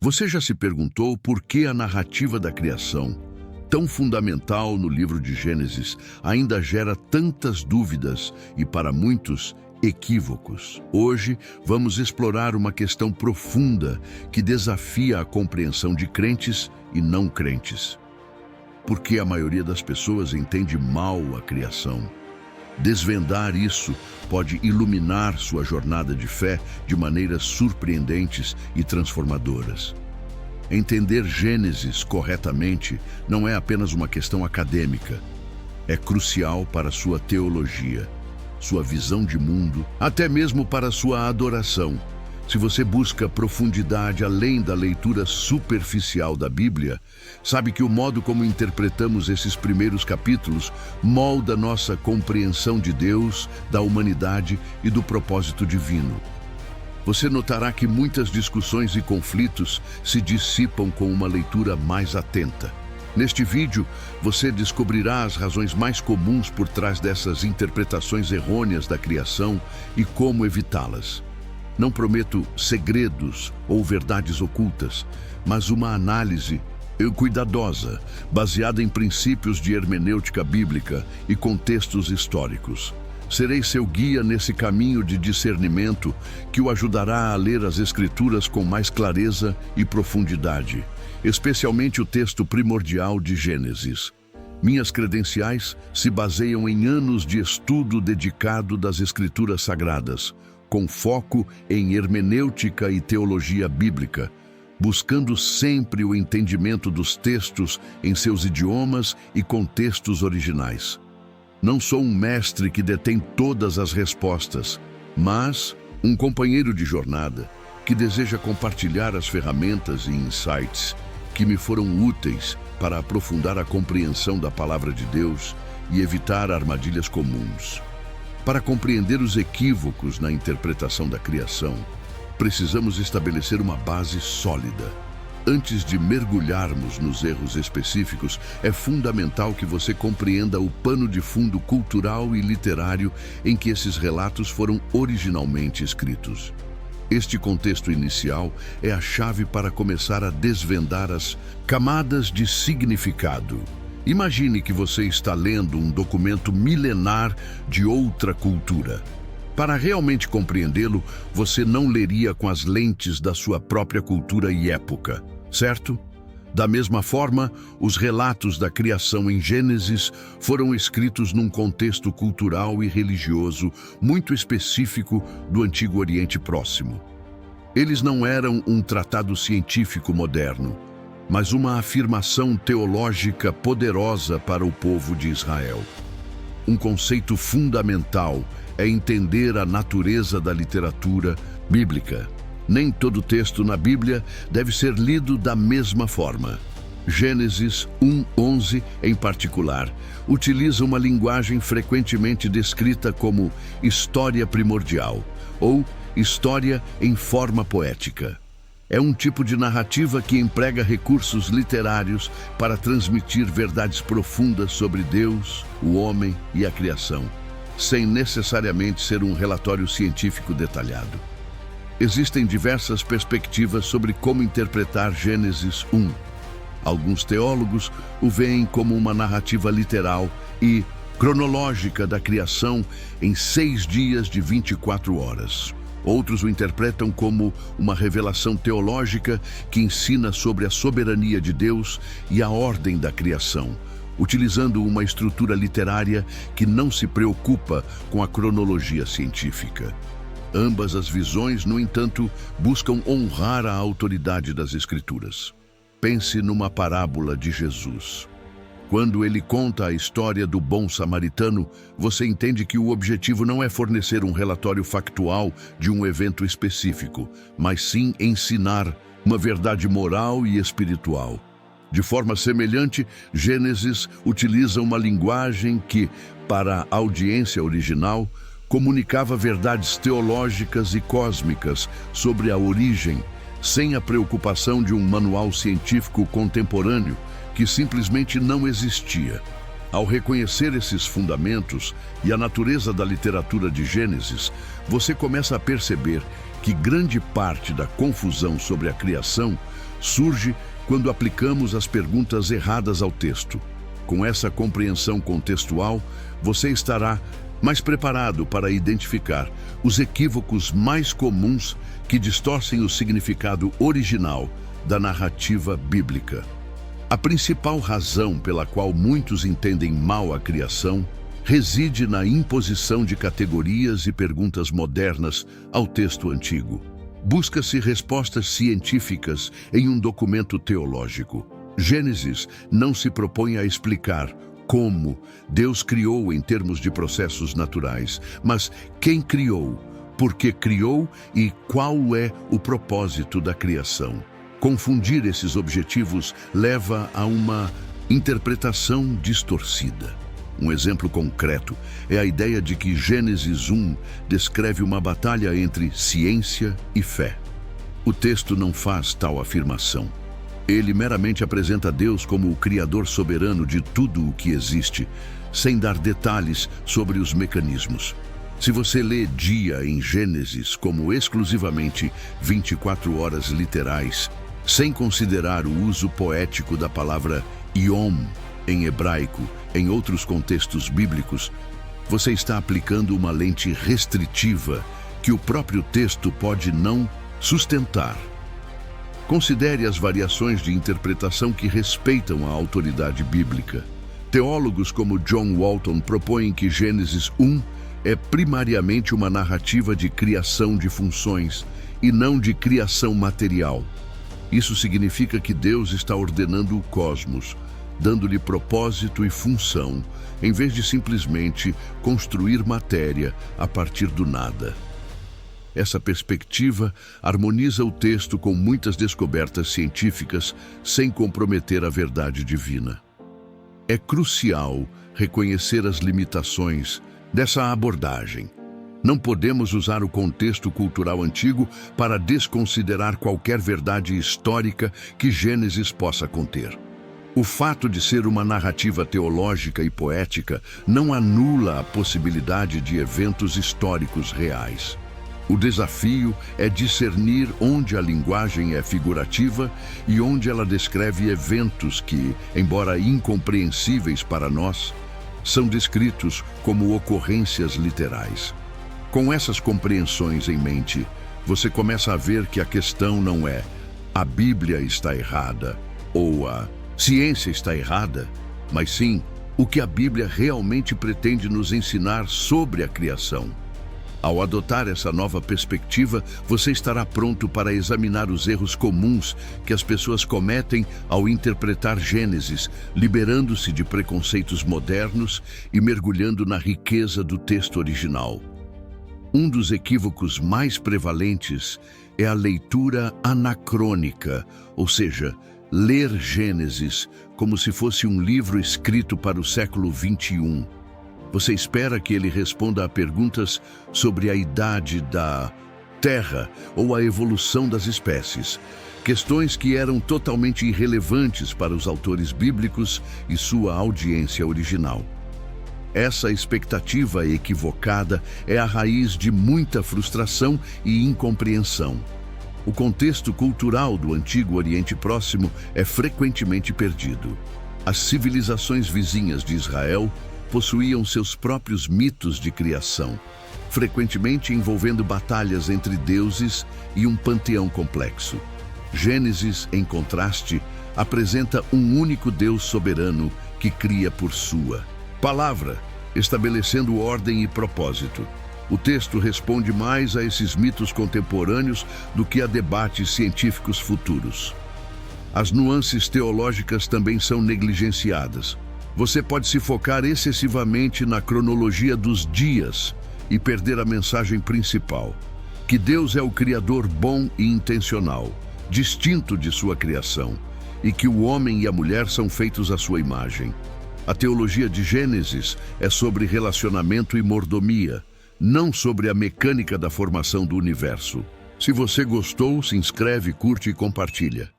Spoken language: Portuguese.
Você já se perguntou por que a narrativa da criação, tão fundamental no livro de Gênesis, ainda gera tantas dúvidas e, para muitos, equívocos? Hoje, vamos explorar uma questão profunda que desafia a compreensão de crentes e não crentes. Por que a maioria das pessoas entende mal a criação? Desvendar isso pode iluminar sua jornada de fé de maneiras surpreendentes e transformadoras. Entender Gênesis corretamente não é apenas uma questão acadêmica. É crucial para sua teologia, sua visão de mundo, até mesmo para sua adoração. Se você busca profundidade além da leitura superficial da Bíblia, sabe que o modo como interpretamos esses primeiros capítulos molda nossa compreensão de Deus, da humanidade e do propósito divino. Você notará que muitas discussões e conflitos se dissipam com uma leitura mais atenta. Neste vídeo, você descobrirá as razões mais comuns por trás dessas interpretações errôneas da criação e como evitá-las. Não prometo segredos ou verdades ocultas, mas uma análise cuidadosa, baseada em princípios de hermenêutica bíblica e contextos históricos. Serei seu guia nesse caminho de discernimento que o ajudará a ler as Escrituras com mais clareza e profundidade, especialmente o texto primordial de Gênesis. Minhas credenciais se baseiam em anos de estudo dedicado das Escrituras Sagradas, com foco em hermenêutica e teologia bíblica, buscando sempre o entendimento dos textos em seus idiomas e contextos originais. Não sou um mestre que detém todas as respostas, mas um companheiro de jornada que deseja compartilhar as ferramentas e insights que me foram úteis para aprofundar a compreensão da Palavra de Deus e evitar armadilhas comuns. Para compreender os equívocos na interpretação da criação, precisamos estabelecer uma base sólida. Antes de mergulharmos nos erros específicos, é fundamental que você compreenda o pano de fundo cultural e literário em que esses relatos foram originalmente escritos. Este contexto inicial é a chave para começar a desvendar as camadas de significado. Imagine que você está lendo um documento milenar de outra cultura. Para realmente compreendê-lo, você não leria com as lentes da sua própria cultura e época, certo? Da mesma forma, os relatos da criação em Gênesis foram escritos num contexto cultural e religioso muito específico do Antigo Oriente Próximo. Eles não eram um tratado científico moderno, mas uma afirmação teológica poderosa para o povo de Israel. Um conceito fundamental é entender a natureza da literatura bíblica. Nem todo texto na Bíblia deve ser lido da mesma forma. Gênesis 1:11, em particular, utiliza uma linguagem frequentemente descrita como história primordial ou história em forma poética. É um tipo de narrativa que emprega recursos literários para transmitir verdades profundas sobre Deus, o homem e a criação, sem necessariamente ser um relatório científico detalhado. Existem diversas perspectivas sobre como interpretar Gênesis 1. Alguns teólogos o veem como uma narrativa literal e cronológica da criação em 6 dias de 24 horas. Outros o interpretam como uma revelação teológica que ensina sobre a soberania de Deus e a ordem da criação, utilizando uma estrutura literária que não se preocupa com a cronologia científica. Ambas as visões, no entanto, buscam honrar a autoridade das Escrituras. Pense numa parábola de Jesus. Quando ele conta a história do bom samaritano, você entende que o objetivo não é fornecer um relatório factual de um evento específico, mas sim ensinar uma verdade moral e espiritual. De forma semelhante, Gênesis utiliza uma linguagem que, para a audiência original, comunicava verdades teológicas e cósmicas sobre a origem, sem a preocupação de um manual científico contemporâneo que simplesmente não existia. Ao reconhecer esses fundamentos e a natureza da literatura de Gênesis, você começa a perceber que grande parte da confusão sobre a criação surge quando aplicamos as perguntas erradas ao texto. Com essa compreensão contextual, você estará mais preparado para identificar os equívocos mais comuns que distorcem o significado original da narrativa bíblica. A principal razão pela qual muitos entendem mal a criação reside na imposição de categorias e perguntas modernas ao texto antigo. Busca-se respostas científicas em um documento teológico. Gênesis não se propõe a explicar como Deus criou em termos de processos naturais, mas quem criou, por que criou e qual é o propósito da criação. Confundir esses objetivos leva a uma interpretação distorcida. Um exemplo concreto é a ideia de que Gênesis 1 descreve uma batalha entre ciência e fé. O texto não faz tal afirmação. Ele meramente apresenta Deus como o Criador soberano de tudo o que existe, sem dar detalhes sobre os mecanismos. Se você lê dia em Gênesis como exclusivamente 24 horas literais, sem considerar o uso poético da palavra Yom em hebraico em outros contextos bíblicos, você está aplicando uma lente restritiva que o próprio texto pode não sustentar. Considere as variações de interpretação que respeitam a autoridade bíblica. Teólogos como John Walton propõem que Gênesis 1 é primariamente uma narrativa de criação de funções e não de criação material. Isso significa que Deus está ordenando o cosmos, dando-lhe propósito e função, em vez de simplesmente construir matéria a partir do nada. Essa perspectiva harmoniza o texto com muitas descobertas científicas sem comprometer a verdade divina. É crucial reconhecer as limitações dessa abordagem. Não podemos usar o contexto cultural antigo para desconsiderar qualquer verdade histórica que Gênesis possa conter. O fato de ser uma narrativa teológica e poética não anula a possibilidade de eventos históricos reais. O desafio é discernir onde a linguagem é figurativa e onde ela descreve eventos que, embora incompreensíveis para nós, são descritos como ocorrências literais. Com essas compreensões em mente, você começa a ver que a questão não é a Bíblia está errada ou a ciência está errada, mas sim o que a Bíblia realmente pretende nos ensinar sobre a criação. Ao adotar essa nova perspectiva, você estará pronto para examinar os erros comuns que as pessoas cometem ao interpretar Gênesis, liberando-se de preconceitos modernos e mergulhando na riqueza do texto original. Um dos equívocos mais prevalentes é a leitura anacrônica, ou seja, ler Gênesis como se fosse um livro escrito para o século 21. Você espera que ele responda a perguntas sobre a idade da Terra ou a evolução das espécies, questões que eram totalmente irrelevantes para os autores bíblicos e sua audiência original. Essa expectativa equivocada é a raiz de muita frustração e incompreensão. O contexto cultural do Antigo Oriente Próximo é frequentemente perdido. As civilizações vizinhas de Israel possuíam seus próprios mitos de criação, frequentemente envolvendo batalhas entre deuses e um panteão complexo. Gênesis, em contraste, apresenta um único Deus soberano que cria por sua palavra, estabelecendo ordem e propósito. O texto responde mais a esses mitos contemporâneos do que a debates científicos futuros. As nuances teológicas também são negligenciadas. Você pode se focar excessivamente na cronologia dos dias e perder a mensagem principal, que Deus é o Criador bom e intencional, distinto de sua criação, e que o homem e a mulher são feitos à sua imagem. A teologia de Gênesis é sobre relacionamento e mordomia, não sobre a mecânica da formação do universo. Se você gostou, se inscreve, curte e compartilha.